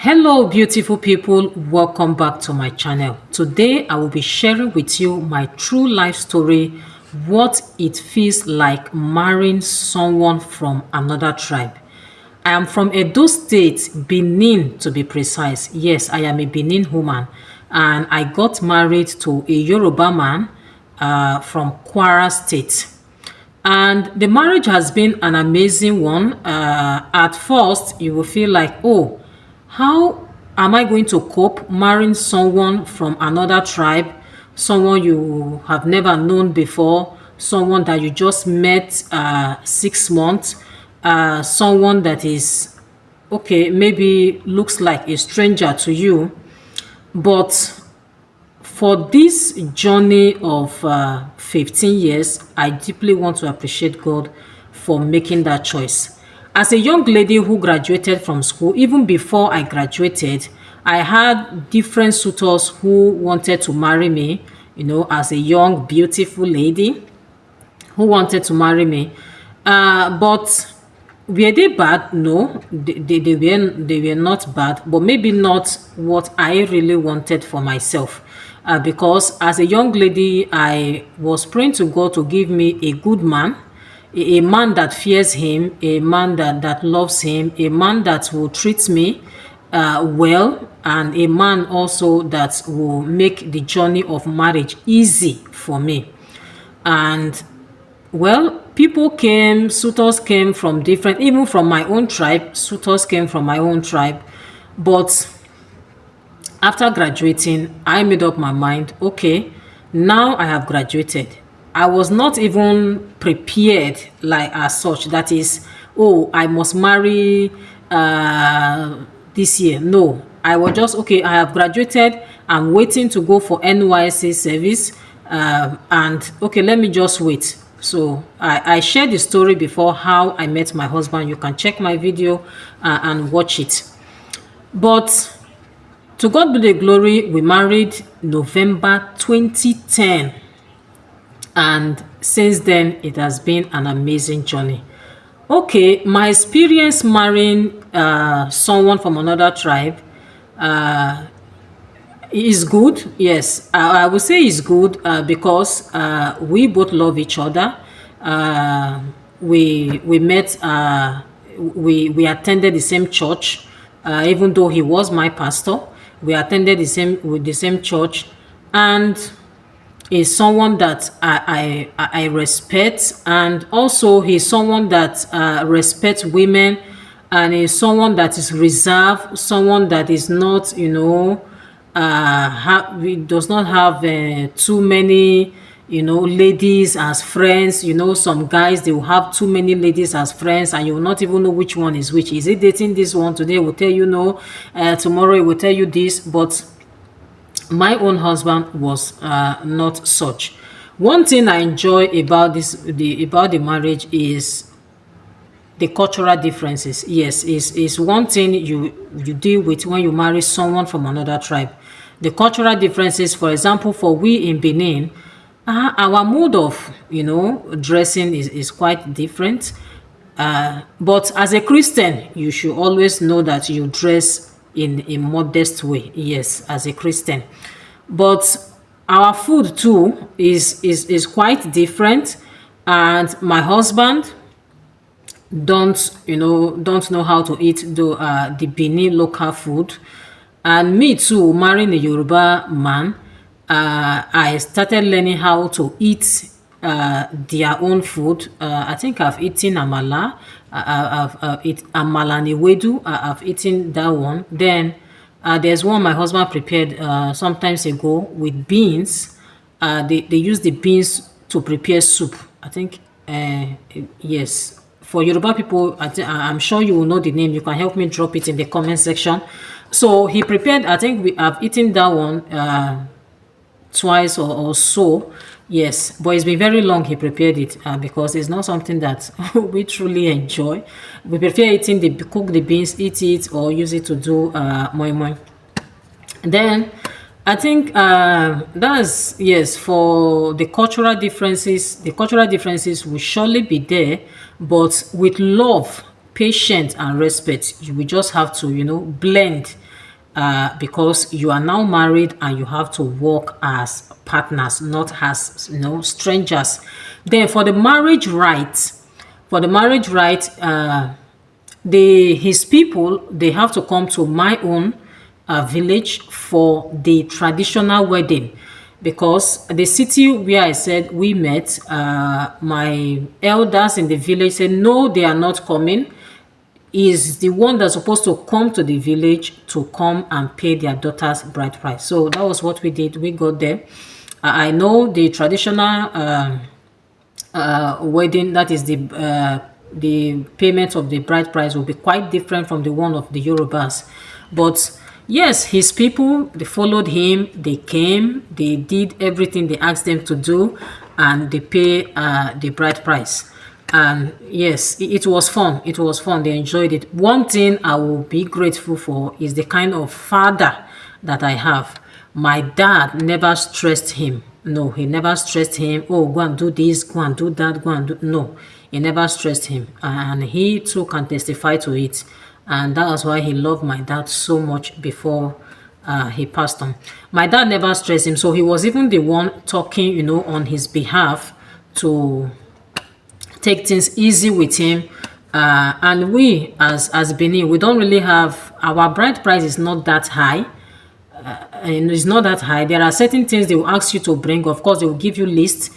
Hello beautiful people, welcome back to my channel. Today I will be sharing with you my true life story, what it feels like marrying someone from another tribe. I am from Edo State, Benin to be precise. Yes, I am a Benin woman, and I got married to a Yoruba man from Kwara State. And the marriage has been an amazing one. At first, you will feel like, oh, how am I going to cope marrying someone from another tribe, someone you have never known before, someone that you just met 6 months, someone that is, okay, maybe looks like a stranger to you. But for this journey of 15 years, I deeply want to appreciate God for making that choice. As a young lady who graduated from school, even before I graduated, I had different suitors who wanted to marry me, as a young, beautiful lady who wanted to marry me. But were they bad? No, they were not bad, but maybe not what I really wanted for myself. Because as a young lady, I was praying to God to give me a good man, a man that fears Him, a man that loves Him, a man that will treat me well, and a man also that will make the journey of marriage easy for me. And well, people came, suitors came from different, even from my own tribe, suitors came from my own tribe. But after graduating, I made up my mind, okay, now I have graduated. I was not even prepared like as such. That is, oh, I must marry this year. No, I was just, okay, I have graduated. I'm waiting to go for NYC service. And okay, let me just wait. So I shared the story before how I met my husband. You can check my video and watch it. But to God be the glory, we married November 2010. And since then, it has been an amazing journey. Okay, my experience marrying someone from another tribe is good. Yes, I would say it's good because we both love each other. Uh, we met. We attended the same church, even though he was my pastor. We attended the same church, and is someone that I respect, and also he's someone that respects women, and is someone that is reserved, someone that is not, does not have too many, ladies as friends. Some guys, they will have too many ladies as friends, and you will not even know which one is which. Is he dating this one today? Will tell you no. Tomorrow he will tell you this, but my own husband was not such. One thing I enjoy about the marriage is the cultural differences. Yes, is one thing you deal with when you marry someone from another tribe. The cultural differences, for example, for we in Benin, our mode of dressing is quite different. But as a Christian, you should always know that you dress in a modest way. Yes, as a Christian. But our food too is quite different. And my husband don't know how to eat the Benin local food. And me too, marrying a Yoruba man, I started learning how to eat their own food. I think I've eaten amala. I've eaten amala and ewedu. I've eaten that one. Then there's one my husband prepared sometimes ago with beans. They use the beans to prepare soup. I think, yes. For Yoruba people, I'm sure you will know the name. You can help me drop it in the comment section. So he prepared, I think I've eaten that one twice or so. Yes, but it's been very long he prepared it because it's not something that we truly enjoy. We prefer cook the beans, eat it, or use it to do moi moi. Then I think that's, yes, for the cultural differences. The cultural differences will surely be there, but with love, patience, and respect, you will just have to blend because you are now married and you have to work as partners, not as strangers. Then for the marriage right, his people, they have to come to my own village for the traditional wedding, because the city where I said we met, my elders in the village said no, they are not coming. Is the one that's supposed to come to the village to come and pay their daughter's bride price. So that was what we did. We got there. I know the traditional wedding, that is the payment of the bride price, will be quite different from the one of the Yorubas. But yes, his people, they followed him, they came, they did everything they asked them to do, and they pay the bride price. And yes, it was fun. It was fun. They enjoyed it. One thing I will be grateful for is the kind of father that I have. My dad never stressed him. No, he never stressed him. Oh, go and do this, go and do that, go and do. No, he never stressed him. And he too can testify to it. And that was why he loved my dad so much before he passed on. My dad never stressed him. So he was even the one talking, on his behalf to take things easy with him. And we, as Benin, we don't really have, our bride price is not that high. And it's not that high. There are certain things they will ask you to bring. Of course, they will give you lists.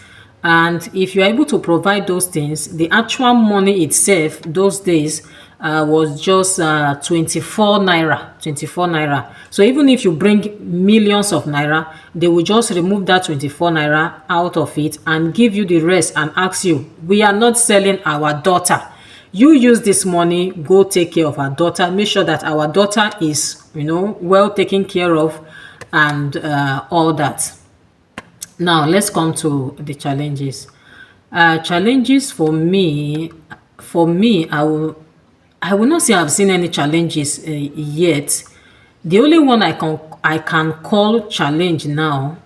And if you're able to provide those things, the actual money itself, those days, was just 24 naira. 24 naira. So even if you bring millions of naira, they will just remove that 24 naira out of it and give you the rest and ask you, we are not selling our daughter. You use this money, go take care of our daughter. Make sure that our daughter is, well taken care of, and all that. Now, let's come to the challenges. Challenges for me, I will not say I've seen any challenges yet. The only one I can call challenge now,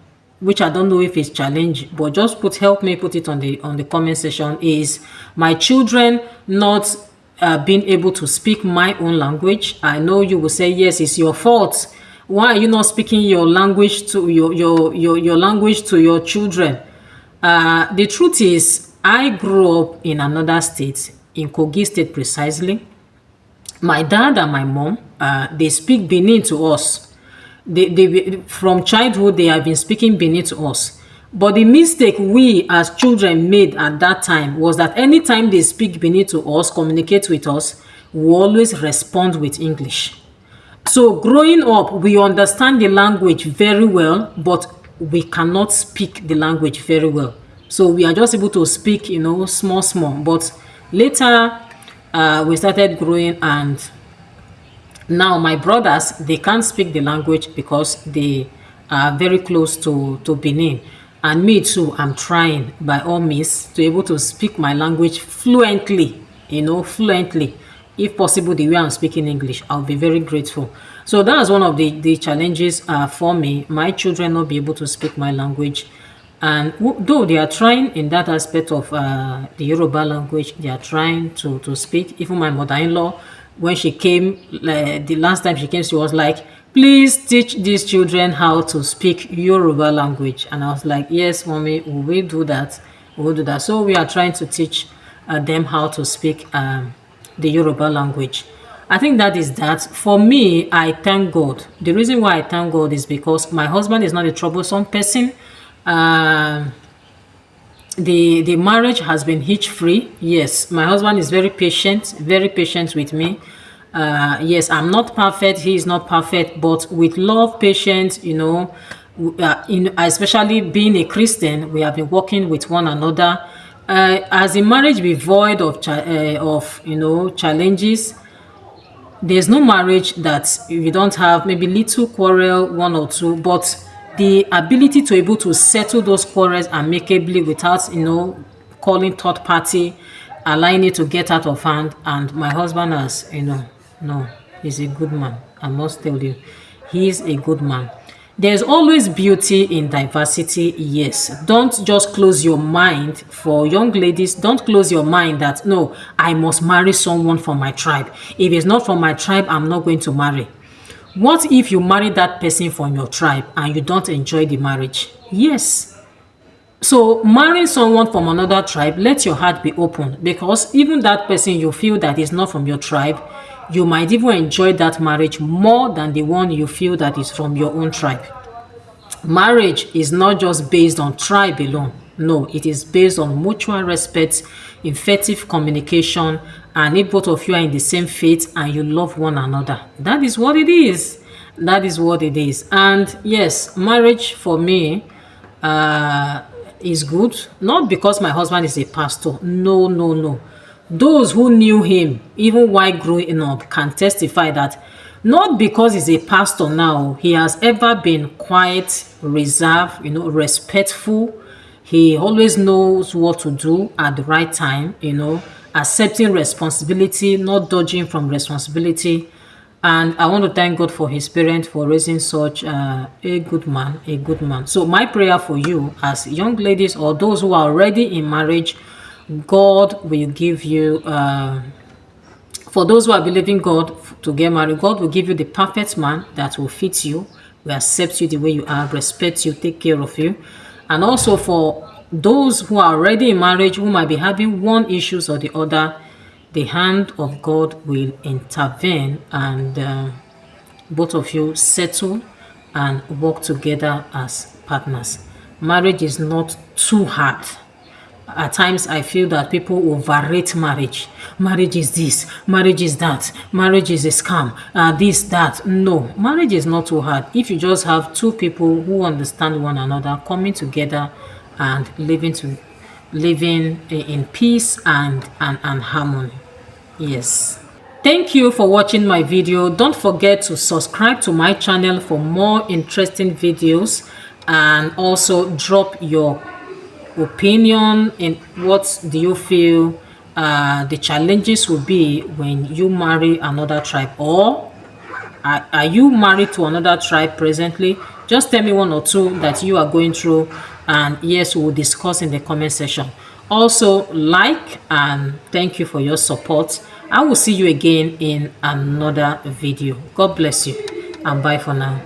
which I don't know if it's challenge, but just help me put it on the comment section, is my children not being able to speak my own language. I know you will say, yes, it's your fault. Why are you not speaking your language to your language to your children? The truth is, I grew up in another state, in Kogi State precisely. My dad and my mom, they speak Benin to us. They from childhood, they have been speaking Benin to us. But the mistake we as children made at that time was that anytime they speak Benin to us, communicate with us, we always respond with English. So growing up, we understand the language very well, but we cannot speak the language very well. So we are just able to speak, small. But later, we started growing, and now my brothers, they can't speak the language because they are very close to Benin. And me too, I'm trying by all means to able to speak my language fluently, fluently. If possible, the way I'm speaking English, I'll be very grateful. So that's one of the challenges for me. My children not be able to speak my language. And though they are trying in that aspect of the Yoruba language, they are trying to speak. Even my mother-in-law, when she came, the last time she came, she was like, please teach these children how to speak Yoruba language. And I was like, yes, mommy, we will do that. We will do that. So we are trying to teach them how to speak the Yoruba language. I think that is that. For me, I thank God. The reason why I thank God is because my husband is not a troublesome person. The marriage has been hitch free. Yes, my husband is very patient with me. Yes, I'm not perfect, he is not perfect, but with love, patience, especially being a Christian, we have been working with one another. As a marriage be void of challenges, there's no marriage that you don't have maybe little quarrel, one or two, but the ability to able to settle those quarrels amicably without calling third party, allowing it to get out of hand. And my husband has, no, he's a good man. I must tell you, he's a good man. There's always beauty in diversity, yes. Don't just close your mind. For young ladies, don't close your mind that, no, I must marry someone from my tribe. If it's not from my tribe, I'm not going to marry. What if you marry that person from your tribe and you don't enjoy the marriage? Yes. So marrying someone from another tribe, let your heart be open, because even that person you feel that is not from your tribe, you might even enjoy that marriage more than the one you feel that is from your own tribe. Marriage is not just based on tribe alone. No, it is based on mutual respect, effective communication, and if both of you are in the same faith and you love one another. That is what it is. That is what it is. And yes, marriage for me uh, is good. Not because my husband is a pastor. No, no, no. Those who knew him, even while growing up, can testify that not because he's a pastor now, he has ever been quiet, reserved, respectful. He always knows what to do at the right time, accepting responsibility, not dodging from responsibility. And I want to thank God for his parents for raising such a good man, a good man. So my prayer for you as young ladies or those who are already in marriage, God will give you, for those who are believing God to get married, God will give you the perfect man that will fit you, will accept you the way you are, respect you, take care of you. And also for those who are already in marriage, who might be having one issues or the other, the hand of God will intervene, and both of you settle and work together as partners. Marriage is not too hard. At times I feel that people overrate marriage. Marriage is this, marriage is that, marriage is a scam, this, that. No, marriage is not too hard if you just have two people who understand one another, coming together and living in peace and harmony. Yes. Thank you for watching my video. Don't forget to subscribe to my channel for more interesting videos, and also drop your opinion in what do you feel the challenges will be when you marry another tribe, or are you married to another tribe presently? Just tell me one or two that you are going through, and yes, we'll discuss in the comment section. Also, like and thank you for your support. I will see you again in another video. God bless you and bye for now.